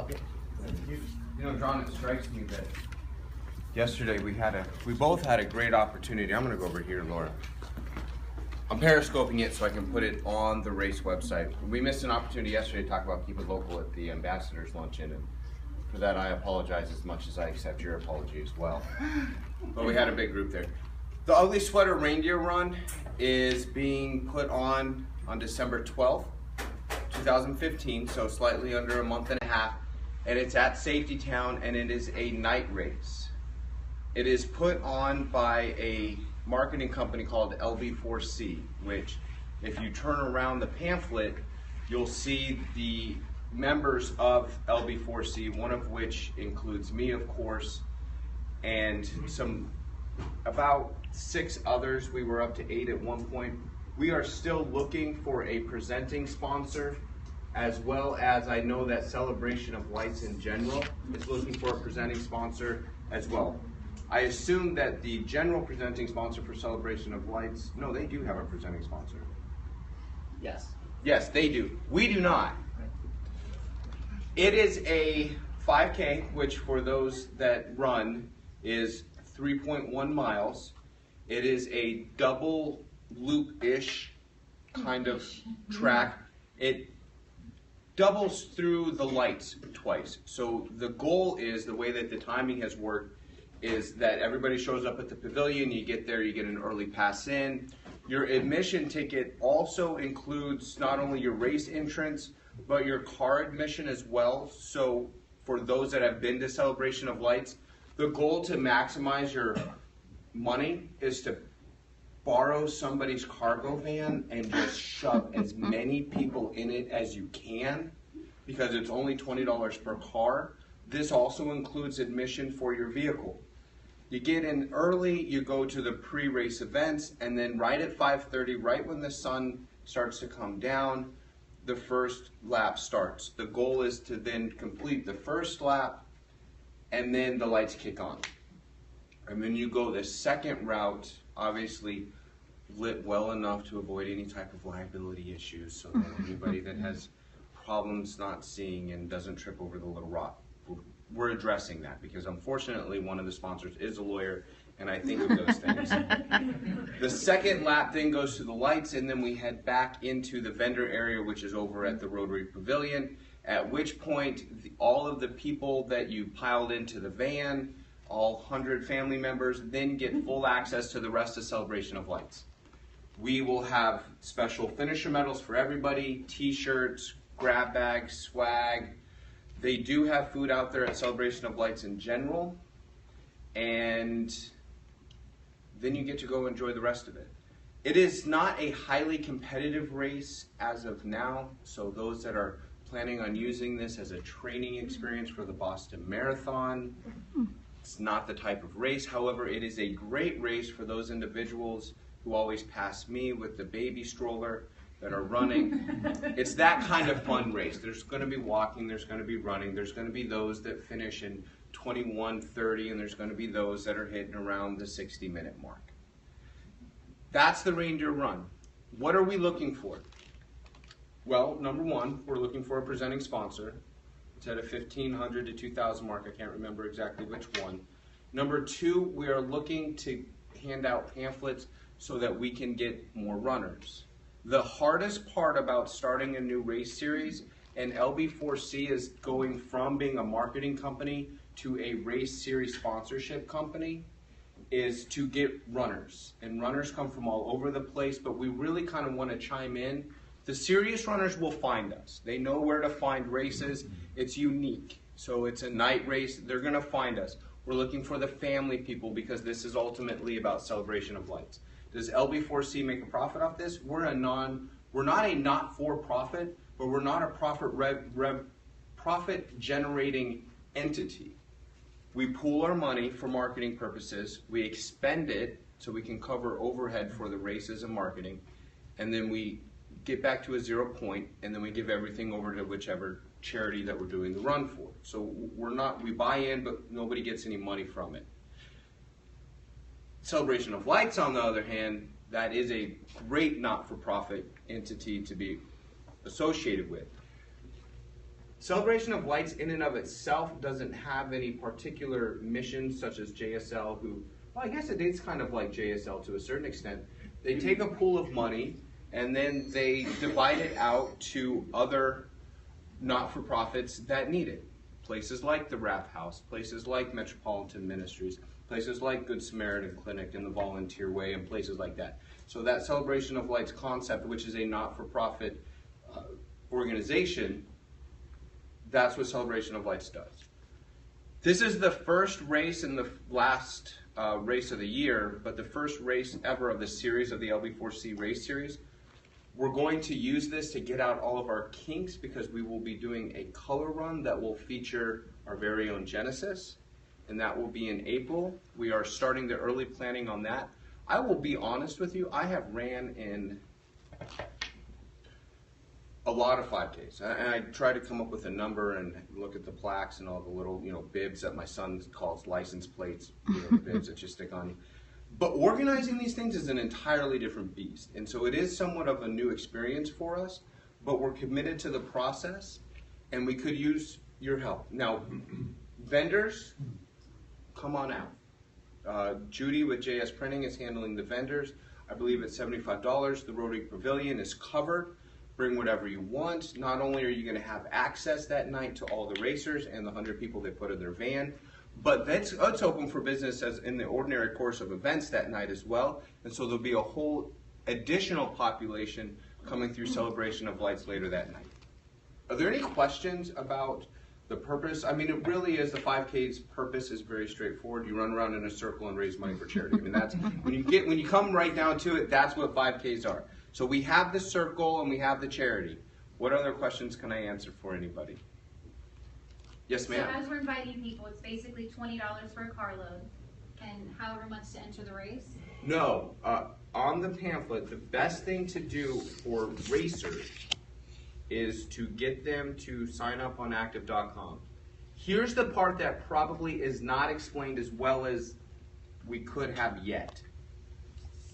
help you. You know, John, it strikes me that yesterday we both had a great opportunity. I'm gonna go over here, Laura. I'm periscoping it so I can put it on the race website. We missed an opportunity yesterday to talk about Keep It Local at the Ambassadors Luncheon, and for that I apologize as much as I accept your apology as well. But we had a big group there. The Ugly Sweater Reindeer Run is being put on December 12th, 2015, so slightly under a month and a half, and it's at Safety Town, and it is a night race. It is put on by a marketing company called LB4C, which if you turn around the pamphlet, you'll see the members of LB4C, one of which includes me, of course, and about 6 others. We were up to 8 at one point. We are still looking for a presenting sponsor, as well as I know that Celebration of Lights in general is looking for a presenting sponsor as well. I assume that the general presenting sponsor for Celebration of Lights, no, they do have a presenting sponsor. Yes. Yes, they do. We do not. It is a 5K, which for those that run is 3.1 miles. It is a double loop-ish kind of track. It doubles through the lights twice. So the goal is, the way that the timing has worked, is that everybody shows up at the pavilion, you get there, you get an early pass in. Your admission ticket also includes not only your race entrance, but your car admission as well. So for those that have been to Celebration of Lights, the goal to maximize your money is to borrow somebody's cargo van and just shove as many people in it as you can, because it's only $20 per car. This also includes admission for your vehicle. You get in early, you go to the pre-race events, and then right at 5:30, right when the sun starts to come down, the first lap starts. The goal is to then complete the first lap, and then the lights kick on. And then you go the second route, obviously lit well enough to avoid any type of liability issues, so that anybody that has problems not seeing and doesn't trip over the little rock, we're addressing that, because unfortunately one of the sponsors is a lawyer, and I think of those things. The second lap then goes to the lights, and then we head back into the vendor area, which is over at the Rotary Pavilion, at which point all of the people that you piled into the van, all 100 family members, then get full access to the rest of Celebration of Lights. We will have special finisher medals for everybody, t-shirts, grab bags, swag. They do have food out there at Celebration of Lights in general, and then you get to go enjoy the rest of it. It is not a highly competitive race as of now, so those that are planning on using this as a training experience for the Boston Marathon, it's not the type of race. However, it is a great race for those individuals who always pass me with the baby stroller that are running. It's that kind of fun race. There's going to be walking, there's going to be running, there's going to be those that finish in 21:30, and there's going to be those that are hitting around the 60-minute mark. That's the Reindeer Run. What are we looking for? Well, number one, we're looking for a presenting sponsor. It's at a 1,500 to 2,000 mark. I can't remember exactly which one. Number two, we are looking to hand out pamphlets so that we can get more runners. The hardest part about starting a new race series, and LB4C is going from being a marketing company to a race series sponsorship company, is to get runners. And runners come from all over the place, but we really kind of want to chime in. The serious runners will find us. They know where to find races. It's unique. So it's a night race. They're going to find us. We're looking for the family people, because this is ultimately about Celebration of Lights. Does LB4C make a profit off this? We're not a not-for-profit, but we're not a profit generating entity. We pool our money for marketing purposes, we expend it so we can cover overhead for the races and marketing, and then we get back to a 0 point, and then we give everything over to whichever charity that we're doing the run for. So we buy in, but nobody gets any money from it. Celebration of Lights, on the other hand, that is a great not-for-profit entity to be associated with. Celebration of Lights in and of itself doesn't have any particular mission such as JSL, who, well, I guess it is kind of like JSL to a certain extent. They take a pool of money and then they divide it out to other not-for-profits that need it. Places like the Raff House, places like Metropolitan Ministries, places like Good Samaritan Clinic and the Volunteer Way, and places like that. So that Celebration of Lights concept, which is a not-for-profit organization, that's what Celebration of Lights does. This is the first race and the last race of the year, but the first race ever of the series of the LB4C race series. We're going to use this to get out all of our kinks because we will be doing a color run that will feature our very own Genesis, and that will be in April. We are starting the early planning on that. I will be honest with you, I have ran in a lot of 5Ks, and I try to come up with a number and look at the plaques and all the little, bibs that my son calls license plates, the bibs that you stick on you. But organizing these things is an entirely different beast, and so it is somewhat of a new experience for us, but we're committed to the process, and we could use your help. Now, vendors, come on out. Judy with JS Printing is handling the vendors. I believe it's $75. The Rotary Pavilion is covered. Bring whatever you want. Not only are you going to have access that night to all the racers and the 100 people they put in their van, but that's open for business as in the ordinary course of events that night as well. And so there'll be a whole additional population coming through Celebration of Lights later that night. Are there any questions about the purpose? I mean, it really is, the 5K's purpose is very straightforward. You run around in a circle and raise money for charity. I mean, that's when you come right down to it, that's what 5K's are. So we have the circle and we have the charity. What other questions can I answer for anybody? Yes, ma'am. So as we're inviting people, it's basically $20 for a carload and however much to enter the race? No. On the pamphlet, the best thing to do for racers is to get them to sign up on active.com. Here's the part that probably is not explained as well as we could have yet.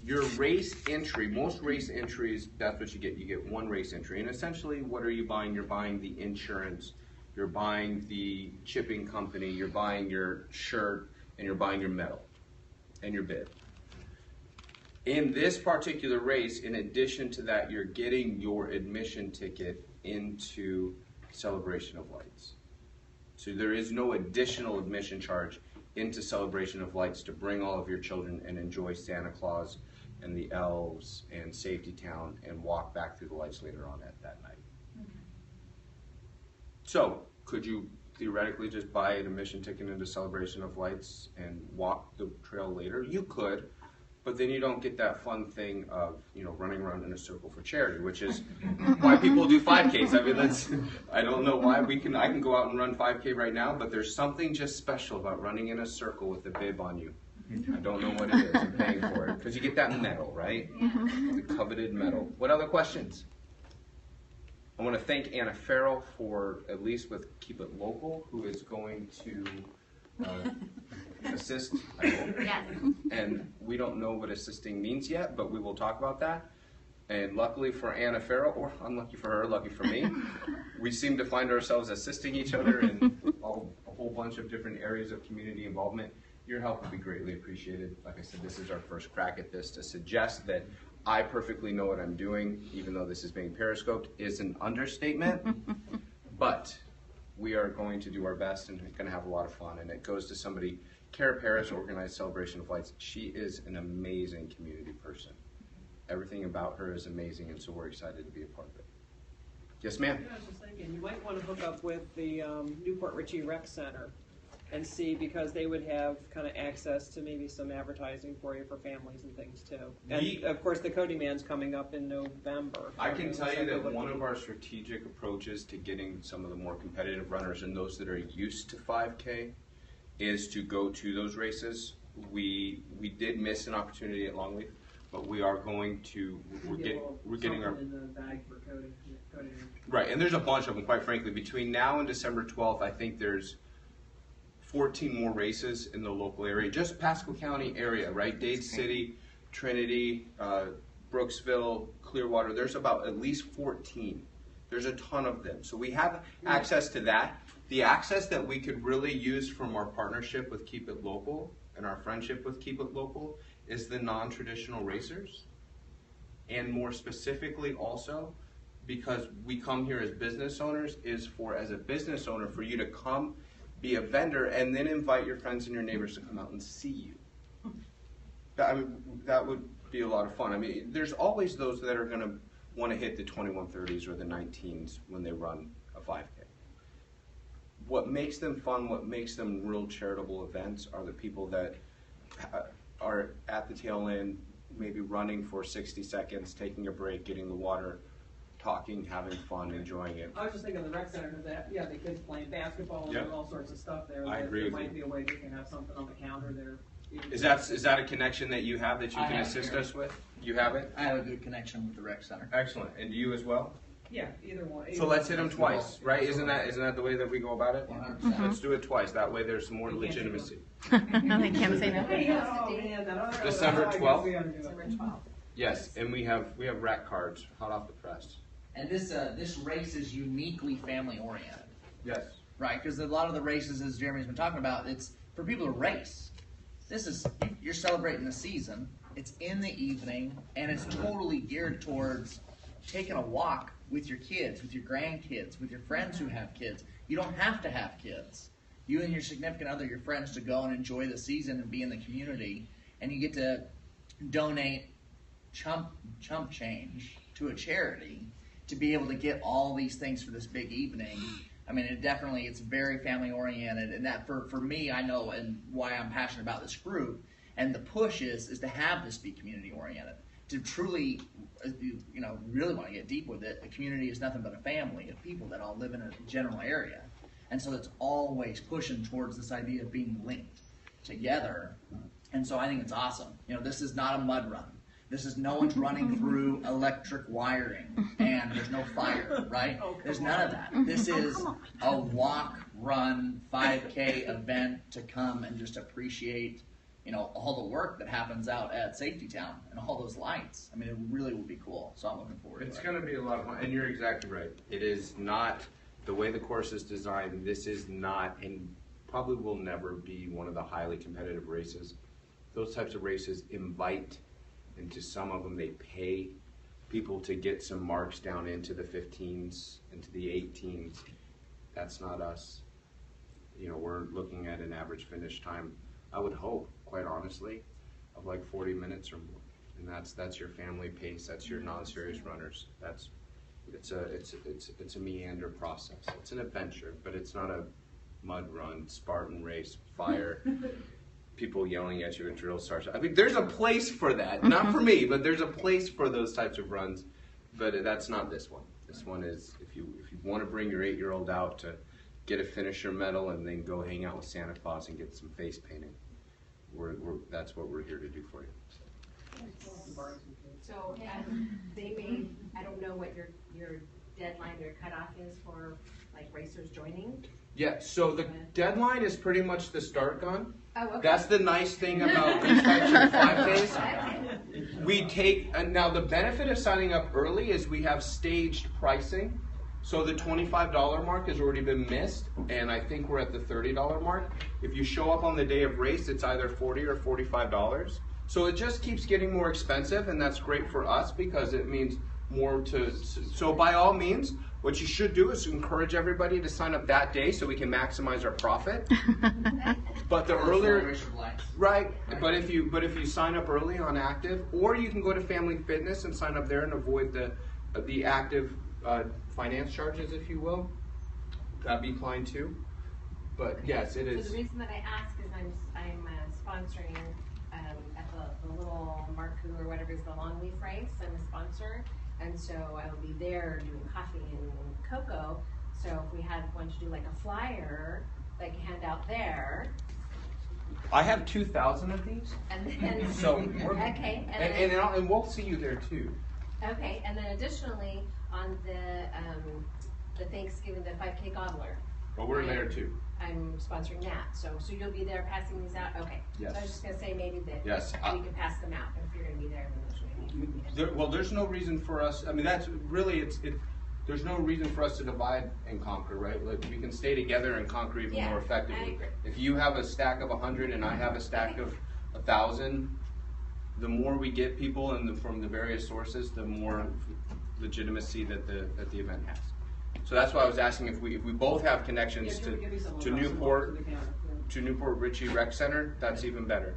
Your race entry, most race entries, that's what you get. You get one race entry. And essentially, what are you buying? You're buying the insurance, you're buying the shipping company, you're buying your shirt, and you're buying your medal and your bib. In this particular race, in addition to that, you're getting your admission ticket into Celebration of Lights. So there is no additional admission charge into Celebration of Lights to bring all of your children and enjoy Santa Claus and the elves and Safety Town and walk back through the lights later on that night. Okay. So could you theoretically just buy an admission ticket into Celebration of Lights and walk the trail later? You could, but then you don't get that fun thing of running around in a circle for charity, which is why people do 5Ks. I mean, I don't know why I can go out and run 5K right now, but there's something just special about running in a circle with a bib on you. I don't know what it is. I'm paying for it because you get that medal, right? Yeah. The coveted medal. What other questions? I want to thank Anna Farrell for, at least with Keep It Local, who is going to assist, I hope. Yes. And we don't know what assisting means yet, but we will talk about that. And luckily for Anna Farrell, or unlucky for her, lucky for me, we seem to find ourselves assisting each other in a whole bunch of different areas of community involvement. Your help would be greatly appreciated. Like I said, this is our first crack at this. To suggest that I perfectly know what I'm doing, even though this is being periscoped, is an understatement. But we are going to do our best and going to have a lot of fun. And it goes to somebody, Kara Paris, organized Celebration of Lights. She is an amazing community person. Everything about her is amazing, and so we're excited to be a part of it. Yes, ma'am? I was just thinking, you might want to hook up with the Newport Richey Rec Center and see, because they would have kind of access to maybe some advertising for you for families and things too. And of course, the Cody Man's coming up in November. I can tell you that one of our strategic approaches to getting some of the more competitive runners and those that are used to 5K is to go to those races. We did miss an opportunity at Longleaf, but we are going to, we're getting our, in the bag for Cody. right, and there's a bunch of them, quite frankly. Between now and December 12th, I think there's 14 more races in the local area, just Pasco County area, right? Dade City, Trinity, Brooksville, Clearwater. There's about at least 14. There's a ton of them. So we have access to that. The access that we could really use from our partnership with Keep It Local and our friendship with Keep It Local is the non-traditional racers. And more specifically also, because we come here as business owners, is for, as a business owner, for you to come, be a vendor, and then invite your friends and your neighbors to come out and see you. That would be a lot of fun. I mean, there's always those that are going to want to hit the 2130s or the 19s when they run a 5K. What makes them fun, what makes them real charitable events are the people that are at the tail end, maybe running for 60 seconds, taking a break, getting the water, talking, having fun, enjoying it. I was just thinking the rec center has that, the kids playing basketball Yep. and all sorts of stuff there. I agree with There you. might be a way we can have something on the counter there. Is that a connection that you have that you I can have assist here. us with? You have it? I have a good connection with the rec center. Excellent. And do you as well? Yeah, either one. So let's hit them twice, right? Isn't that the way that we go about it? 100%. Let's do it twice. That way there's more legitimacy. They can't say no. Oh, man, that other- December I guess 12th? we gotta do it. December 12th. Yes, and we have rack cards, hot off the press. And this race is uniquely family oriented, Yes. right? Because a lot of the races, as Jeremy's been talking about, it's for people to race. This is, you're celebrating the season. It's in the evening, and it's totally geared towards taking a walk with your kids, with your grandkids, with your friends who have kids. You don't have to have kids. You and your significant other, your friends, to go and enjoy the season and be in the community, and you get to donate chump change to a charity to be able to get all these things for this big evening. I mean, it's very family oriented, and that for me, I know, and why I'm passionate about this group, and the push is to have this be community oriented, to truly, really want to get deep with it. A community is nothing but a family of people that all live in a general area, and so it's always pushing towards this idea of being linked together, and so I think it's awesome. This is not a mud run. This is no one's running through electric wiring and there's no fire, right? There's none of that. This is a walk, run, 5K event to come and just appreciate, all the work that happens out at Safety Town and all those lights. I mean, it really will be cool. So I'm looking forward to it. It's going to be a lot of fun, and you're exactly right. It is not, the way the course is designed, this is not, and probably will never be one of the highly competitive races. Those types of races invite, into some of them they pay people to get some marks down into the 15s, into the 18s. That's not us. We're looking at an average finish time, I would hope, quite honestly, of like 40 minutes or more. And that's your family pace, that's your non-serious runners. It's a meander process. It's an adventure, but it's not a mud run, Spartan race, fire. People yelling at you at drill starts. I mean, there's a place for that. Not for me, but there's a place for those types of runs. But that's not this one. This one is, if you want to bring your 8-year-old out to get a finisher medal and then go hang out with Santa Claus and get some face painting, that's what we're here to do for you. So they may, I don't know what your deadline or cutoff is for like racers joining. Yeah, so the deadline is pretty much the start gun. Oh, okay. That's the nice thing about these types of 5Ks. We take, and now the benefit of signing up early is we have staged pricing. So the $25 mark has already been missed, and I think we're at the $30 mark. If you show up on the day of race, it's either $40 or $45. So it just keeps getting more expensive, and that's great for us because it means more to, so by all means, what you should do is encourage everybody to sign up that day so we can maximize our profit. But the earlier, right? But if you sign up early on active, or you can go to Family Fitness and sign up there and avoid the active finance charges, if you will. That'd be fine too. But yes, it is. So the reason that I ask is I'm sponsoring at the little Marku or whatever is the long leaf race. I'm a sponsor. And so I will be there doing coffee and cocoa. So if we had one to do like a flyer, like hand out there. I have 2,000 of these. And then, So okay. And we'll see you there too. Okay, and then additionally on the Thanksgiving, the 5K Gobbler. But we're there too. I'm sponsoring that. So you'll be there passing these out? Okay. Yes. So I was just going to say maybe that Yes. we can pass them out. If you're going to be there, then those maybe. Well, there's no reason for us. I mean, that's really there's no reason for us to divide and conquer, right? Like, we can stay together and conquer even Yeah, more I effectively. agree. If you have a stack of 100 and I have a stack of 1,000, the more we get people and from the various sources, the more legitimacy that the event has. So that's why I was asking if we both have connections Yeah, give me some to across the Newport, board, to the counter, yeah. to Newport Ritchie Rec Center, that's even better.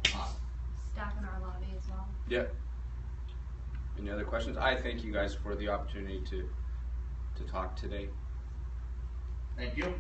Staff in our lobby as well. Yep. Any other questions? I thank you guys for the opportunity to talk today. Thank you.